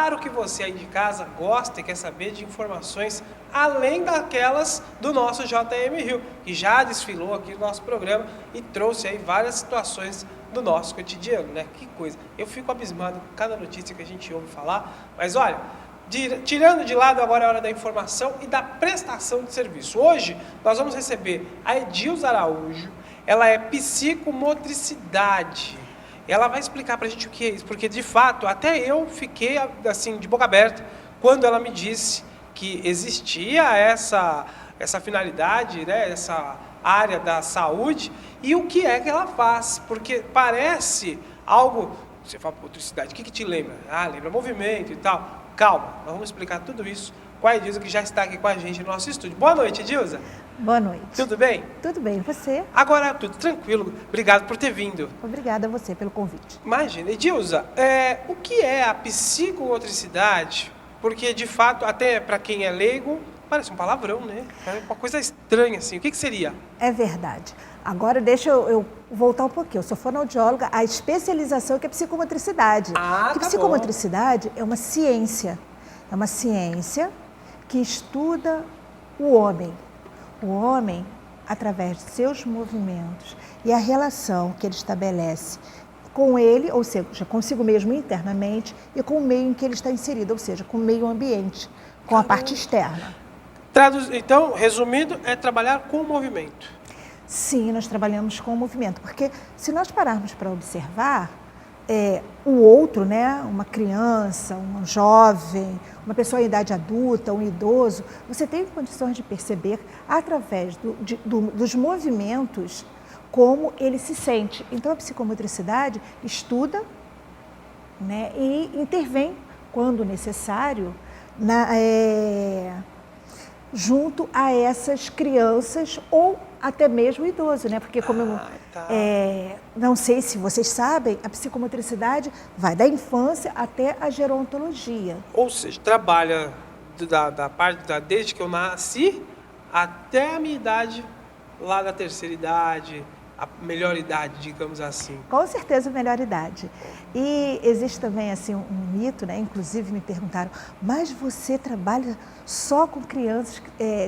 claro que você aí de casa gosta e quer saber de informações além daquelas do nosso JM Rio, que já desfilou aqui no nosso programa e trouxe aí várias situações do nosso cotidiano, né? Que coisa. Eu fico abismado com cada notícia que a gente ouve falar, mas olha, tirando de lado agora a hora da informação e da prestação de serviço. Hoje nós vamos receber a Edilza Araújo, ela é psicomotricidade. Ela vai explicar pra gente o que é isso, porque de fato até eu fiquei assim de boca aberta quando ela me disse que existia essa finalidade, né, essa área da saúde e o que é que ela faz, porque parece algo, você fala motricidade, o que te lembra? Ah, lembra movimento e tal. Calma, nós vamos explicar tudo isso com a Edilza, que já está aqui com a gente no nosso estúdio. Boa noite, Edilza. Boa noite. Tudo bem? Tudo bem, e você? Agora tudo tranquilo, obrigado por ter vindo. Obrigada a você pelo convite. Imagina, Edilza, o que é a psicomotricidade? Porque, de fato, até para quem é leigo, parece um palavrão, né? É uma coisa estranha, assim. O que seria? É verdade. Agora, deixa eu voltar um pouquinho. Eu sou fonoaudióloga, a especialização que é psicomotricidade. Tá psicomotricidade é uma ciência. É uma ciência que estuda o homem. O homem, através de seus movimentos e a relação que ele estabelece com ele, ou seja, consigo mesmo internamente, e com o meio em que ele está inserido, ou seja, com o meio ambiente, com a parte externa. Então, resumindo, é trabalhar com o movimento. Sim, nós trabalhamos com o movimento, porque se nós pararmos para observar, o outro, né, uma criança, um jovem, uma pessoa em idade adulta, um idoso, você tem condições de perceber, através dos movimentos, como ele se sente. Então, a psicomotricidade estuda, né, e intervém, quando necessário, junto a essas crianças ou até mesmo idoso, né? Porque como não sei se vocês sabem, a psicomotricidade vai da infância até a gerontologia. Ou seja, trabalha desde que eu nasci até a minha idade, lá da terceira idade, a melhor idade, digamos assim. Com certeza, a melhor idade. E existe também assim um mito, né? Inclusive me perguntaram, mas você trabalha só com crianças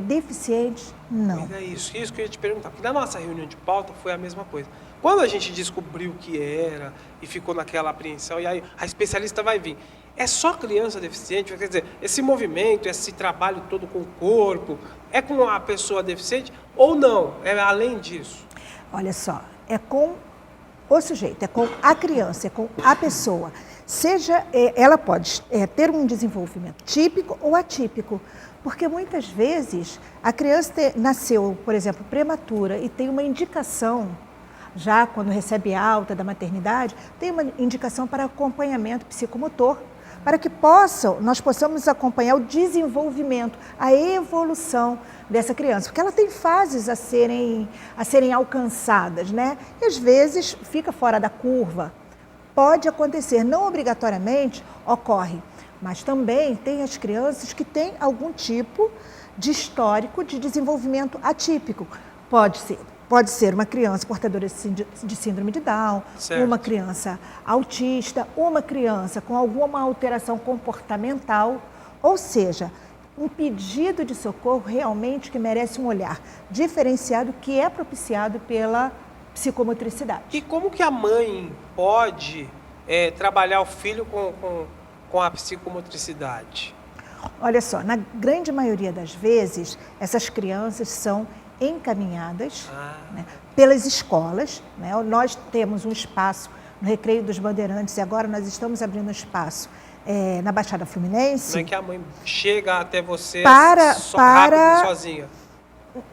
deficientes? Não. Mas é isso que eu ia te perguntar, porque na nossa reunião de pauta foi a mesma coisa. Quando a gente descobriu o que era e ficou naquela apreensão, e aí a especialista vai vir, é só criança deficiente? Quer dizer, esse movimento, esse trabalho todo com o corpo, é com a pessoa deficiente ou não? É além disso? Olha só, é com o sujeito, é com a criança, é com a pessoa. Ela pode ter um desenvolvimento típico ou atípico, porque muitas vezes a criança nasceu, por exemplo, prematura e tem uma indicação, já quando recebe alta da maternidade, tem uma indicação para acompanhamento psicomotor, para que nós possamos acompanhar o desenvolvimento, a evolução dessa criança, porque ela tem fases a serem alcançadas, né? E às vezes fica fora da curva. Pode acontecer, não obrigatoriamente ocorre, mas também tem as crianças que têm algum tipo de histórico de desenvolvimento atípico. Pode ser uma criança portadora de síndrome de Down, certo, uma criança autista, uma criança com alguma alteração comportamental, ou seja, um pedido de socorro realmente que merece um olhar diferenciado que é propiciado pela psicomotricidade. E como que a mãe pode trabalhar o filho com a psicomotricidade? Olha só, na grande maioria das vezes, essas crianças são encaminhadas né, pelas escolas. Né? Nós temos um espaço no Recreio dos Bandeirantes e agora nós estamos abrindo um espaço na Baixada Fluminense. Não é que a mãe chega até você rápido sozinha?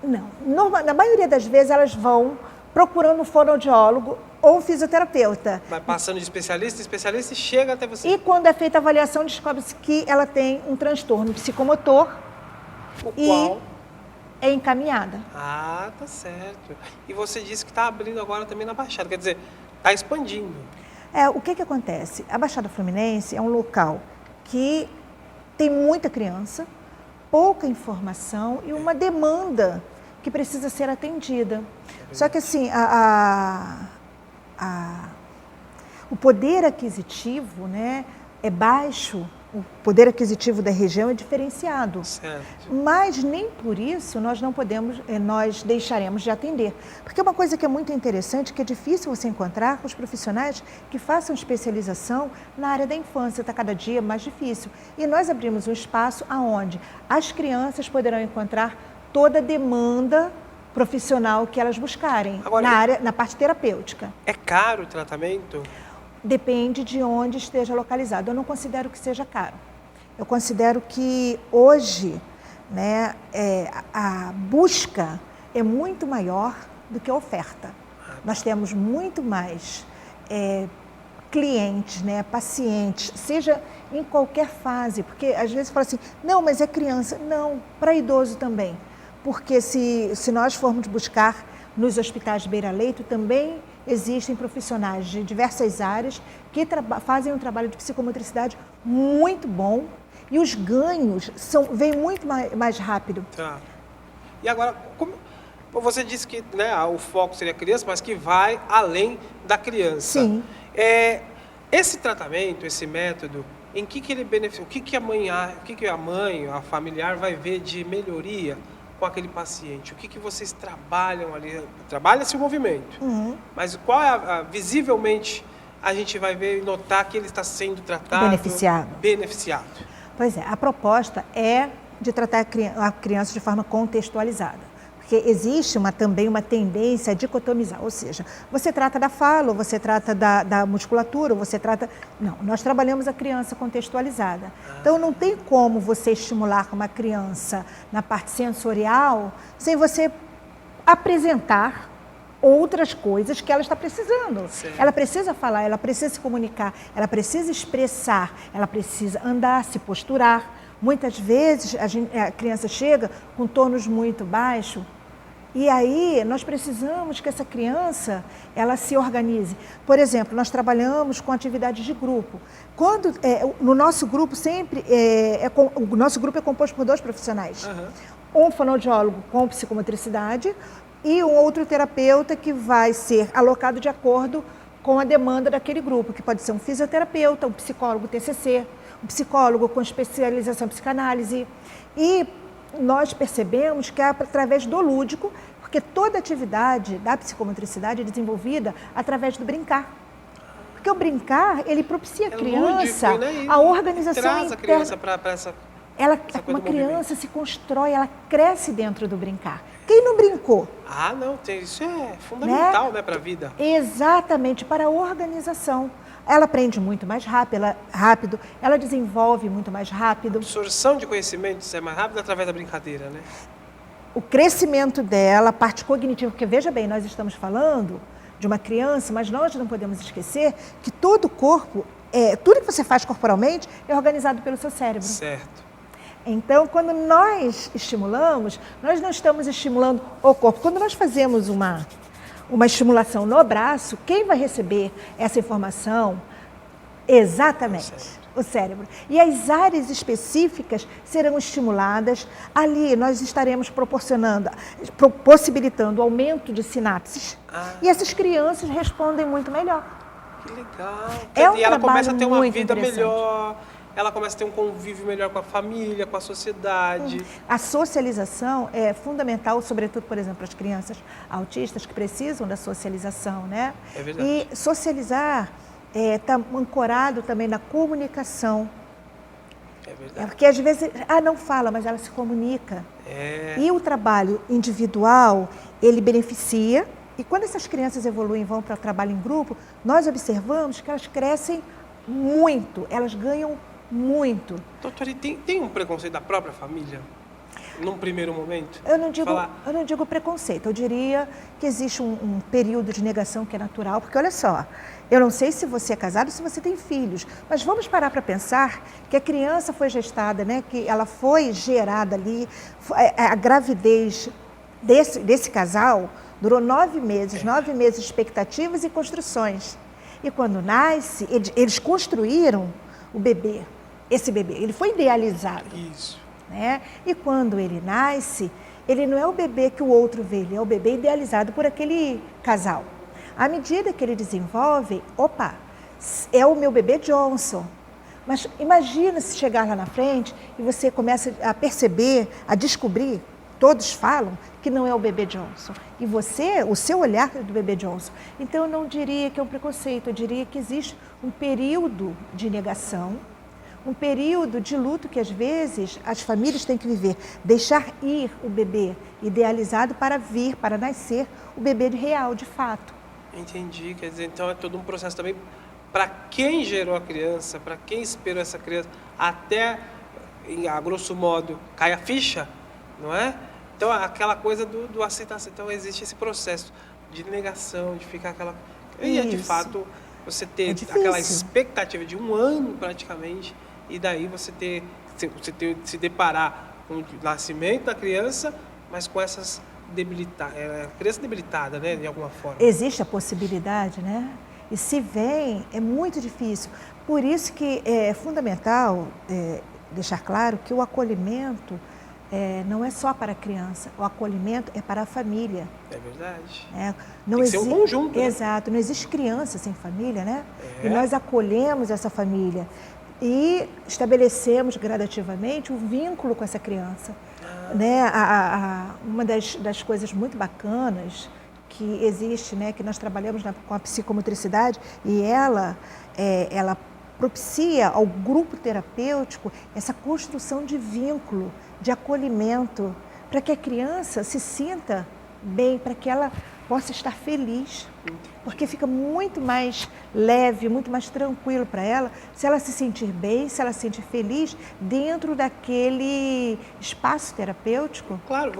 Não, na maioria das vezes elas vão procurando um fonoaudiólogo ou um fisioterapeuta. Vai passando de especialista em especialista e chega até você. E quando é feita a avaliação, descobre-se que ela tem um transtorno psicomotor qual é encaminhada. Ah, tá certo. E você disse que está abrindo agora também na Baixada, quer dizer, está expandindo. O que acontece? A Baixada Fluminense é um local que tem muita criança, pouca informação e uma demanda que precisa ser atendida. Só que assim, o poder aquisitivo, né, é baixo o poder aquisitivo da região é diferenciado. Certo. Mas nem por isso nós não podemos, nós deixaremos de atender. Porque uma coisa que é muito interessante, que é difícil você encontrar os profissionais que façam especialização na área da infância, está cada dia mais difícil. E nós abrimos um espaço onde as crianças poderão encontrar toda a demanda profissional que elas buscarem. Agora, na parte terapêutica. É caro o tratamento? Depende de onde esteja localizado. Eu não considero que seja caro. Eu considero que hoje, né, a busca é muito maior do que a oferta. Nós temos muito mais clientes, né, pacientes, seja em qualquer fase, porque às vezes fala assim, não, mas é criança. Não, para idoso também. Porque se nós formos buscar nos hospitais de beira-leito, também existem profissionais de diversas áreas que fazem um trabalho de psicomotricidade muito bom e os ganhos vêm muito mais rápido. Tá. E agora, você disse que, né, o foco seria a criança, mas que vai além da criança. Sim. Esse tratamento, esse método, em que ele beneficia? O que a mãe, a familiar vai ver de melhoria com aquele paciente? O que vocês trabalham ali? Trabalha-se o movimento, mas qual visivelmente a gente vai ver e notar que ele está sendo tratado? Beneficiado. Pois é, a proposta é de tratar a criança de forma contextualizada. Porque existe também uma tendência a dicotomizar, ou seja, você trata da fala, ou você trata da musculatura, ou você trata... Não, nós trabalhamos a criança contextualizada. Então, não tem como você estimular uma criança na parte sensorial sem você apresentar outras coisas que ela está precisando. Sim. Ela precisa falar, ela precisa se comunicar, ela precisa expressar, ela precisa andar, se posturar. Muitas vezes a criança chega com tônus muito baixo e aí nós precisamos que essa criança ela se organize. Por exemplo, nós trabalhamos com atividades de grupo. No nosso grupo sempre o nosso grupo é composto por 2 profissionais. Um fonoaudiólogo com psicomotricidade e um outro terapeuta que vai ser alocado de acordo com a demanda daquele grupo, que pode ser um fisioterapeuta, um psicólogo TCC, um psicólogo com especialização em psicanálise. E nós percebemos que é através do lúdico, porque toda atividade da psicomotricidade é desenvolvida através do brincar. Porque o brincar, ele propicia a criança lúdico, né? a organização traz interna. A criança para essa uma criança se constrói, ela cresce dentro do brincar. Quem não brincou? Não, isso é fundamental, né, para a vida. Exatamente, para a organização. Ela aprende muito mais rápido, ela desenvolve muito mais rápido. A absorção de conhecimentos é mais rápida através da brincadeira, né? O crescimento dela, a parte cognitiva, porque veja bem, nós estamos falando de uma criança, mas nós não podemos esquecer que todo o corpo, tudo que você faz corporalmente é organizado pelo seu cérebro. Certo. Então, quando nós estimulamos, nós não estamos estimulando o corpo. Quando nós fazemos uma estimulação no braço, quem vai receber essa informação? Exatamente, o cérebro. E as áreas específicas serão estimuladas. Ali nós estaremos possibilitando o aumento de sinapses. E essas crianças respondem muito melhor. Que legal. E ela começa a ter uma vida melhor. Ela começa a ter um convívio melhor com a família, com a sociedade. A socialização é fundamental, sobretudo, por exemplo, as crianças autistas que precisam da socialização, né? É verdade. E socializar está ancorado também na comunicação. É verdade. Porque às vezes, não fala, mas ela se comunica. E o trabalho individual, ele beneficia. E quando essas crianças evoluem e vão para o trabalho em grupo, nós observamos que elas crescem muito, elas ganham muito. Doutora, e tem um preconceito da própria família? Num primeiro momento? Eu não digo preconceito, eu diria que existe um período de negação que é natural, porque olha só, eu não sei se você é casado ou se você tem filhos, mas vamos parar para pensar que a criança foi gestada, né, que ela foi gerada ali, a gravidez desse casal durou 9 meses, 9 meses de expectativas e construções. E quando nasce, eles construíram o bebê, esse bebê, ele foi idealizado. Isso. Né? E quando ele nasce, ele não é o bebê que o outro vê, ele é o bebê idealizado por aquele casal. À medida que ele desenvolve, é o meu bebê Johnson. Mas imagina se chegar lá na frente e você começa a perceber, a descobrir, todos falam que não é o bebê Johnson. E você, o seu olhar é do bebê Johnson. Então eu não diria que é um preconceito, eu diria que existe um período de negação, um período de luto que às vezes as famílias têm que viver. Deixar ir o bebê idealizado para vir, para nascer o bebê real, de fato. Entendi, quer dizer, então é todo um processo também para quem gerou a criança, para quem esperou essa criança, até, a grosso modo, cai a ficha, não é? Então, aquela coisa do aceitação. Então, existe esse processo de negação, de ficar aquela... E é de fato, você ter aquela expectativa de 1 ano, praticamente, e daí você se deparar com o nascimento da criança, mas com essas criança debilitada, né, de alguma forma. Existe a possibilidade, né? E se vem, é muito difícil. Por isso que é fundamental deixar claro que o acolhimento não é só para a criança, o acolhimento é para a família. É verdade. Não Tem que ser um conjunto. Né? Exato, não existe criança sem família, né? E nós acolhemos essa família e estabelecemos gradativamente um vínculo com essa criança. Né? Uma das coisas muito bacanas que existe, né, que nós trabalhamos com a psicomotricidade e ela propicia ao grupo terapêutico essa construção de vínculo, de acolhimento, para que a criança se sinta bem, para que ela possa estar feliz. Porque fica muito mais leve, muito mais tranquilo para ela, se ela se sentir bem, se ela se sentir feliz dentro daquele espaço terapêutico. Claro,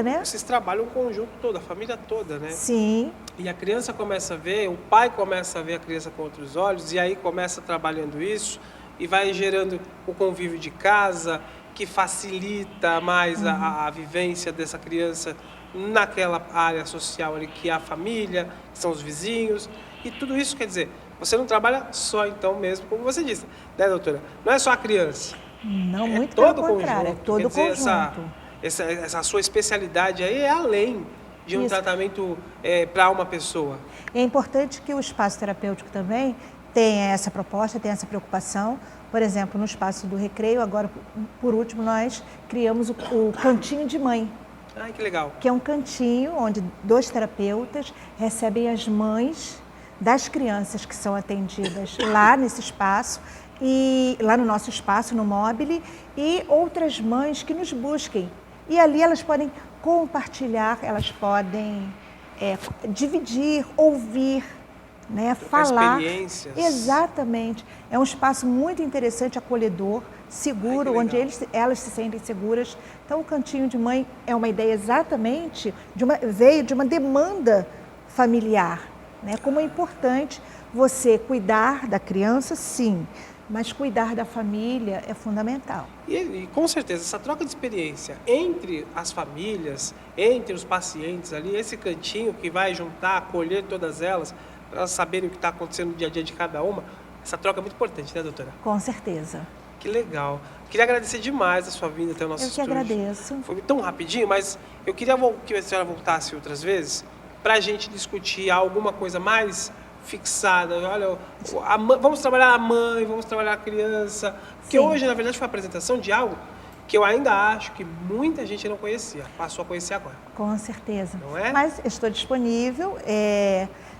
né? Vocês trabalham o conjunto todo, a família toda, né? Sim. E a criança começa a ver, o pai começa a ver a criança com outros olhos, e aí começa trabalhando isso, e vai gerando o convívio de casa, que facilita mais a vivência dessa criança naquela área social ali, que é a família, que são os vizinhos, e tudo isso, quer dizer, você não trabalha só então mesmo, como você disse, né, doutora? Não é só a criança. Não, muito pelo contrário, é todo o conjunto. Essa sua especialidade aí é além de um tratamento para uma pessoa. É importante que o espaço terapêutico também tenha essa proposta, tenha essa preocupação. Por exemplo, no espaço do recreio, agora, por último, nós criamos o Cantinho de Mãe. Ai, que legal. Que é um cantinho onde 2 terapeutas recebem as mães das crianças que são atendidas lá nesse espaço, e lá no nosso espaço, no Mobile, e outras mães que nos busquem. E ali elas podem compartilhar, elas podem dividir, ouvir, né, falar. Experiências. Exatamente. É um espaço muito interessante, acolhedor, seguro, onde elas se sentem seguras. Então, o Cantinho de Mãe é uma ideia exatamente, veio de uma demanda familiar, né? Como é importante você cuidar da criança, sim, mas cuidar da família é fundamental. E com certeza, essa troca de experiência entre as famílias, entre os pacientes ali, esse cantinho que vai juntar, acolher todas elas, para elas saberem o que está acontecendo no dia a dia de cada uma, essa troca é muito importante, né, doutora? Com certeza. Que legal. Queria agradecer demais a sua vinda até o nosso estúdio. Eu que agradeço. Foi tão rapidinho, mas eu queria que a senhora voltasse outras vezes para a gente discutir alguma coisa mais fixada. Olha, vamos trabalhar a mãe, vamos trabalhar a criança. Porque hoje, na verdade, foi a apresentação de algo que eu ainda acho que muita gente não conhecia. Passou a conhecer agora. Com certeza. Não é? Mas estou disponível,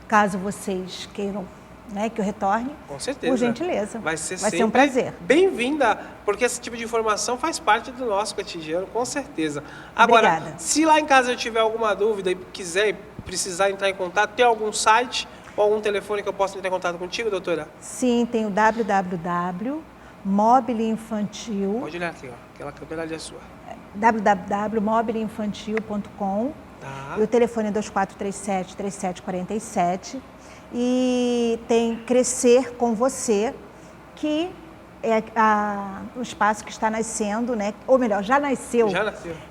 caso vocês queiram, né, que eu retorne. Com certeza. Por gentileza. Vai ser um prazer. Bem-vinda, porque esse tipo de informação faz parte do nosso cotidiano, com certeza. Agora, Obrigada. Se lá em casa eu tiver alguma dúvida e quiser e precisar entrar em contato, tem algum site ou algum telefone que eu possa entrar em contato contigo, doutora? Sim, tem o www.mobileinfantil. Pode olhar aqui, ó. Aquela câmera ali é sua. www.mobileinfantil.com. Tá. E o telefone é 2437-3747. E tem Crescer com Você, que é o espaço que está nascendo, né? Ou melhor, já nasceu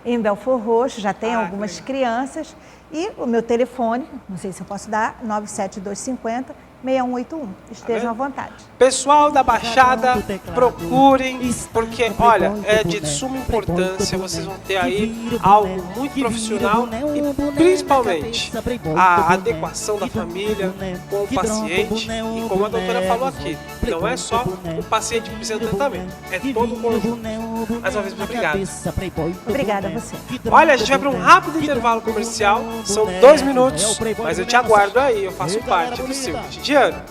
em Belford Roxo, já tem algumas crianças. E o meu telefone, não sei se eu posso dar, 97250-6181. Estejam à vontade. Pessoal da Baixada, procurem, porque, olha, é de suma importância, vocês vão ter aí algo muito profissional e, principalmente, a adequação da família com o paciente e, como a doutora falou aqui, Não é só o paciente que precisa do tratamento, é todo o conjunto. Mais uma vez, muito obrigado. Obrigada a você. Olha, a gente vai para um rápido intervalo comercial, são 2 minutos, mas eu te aguardo aí, eu faço parte do seu cotidiano.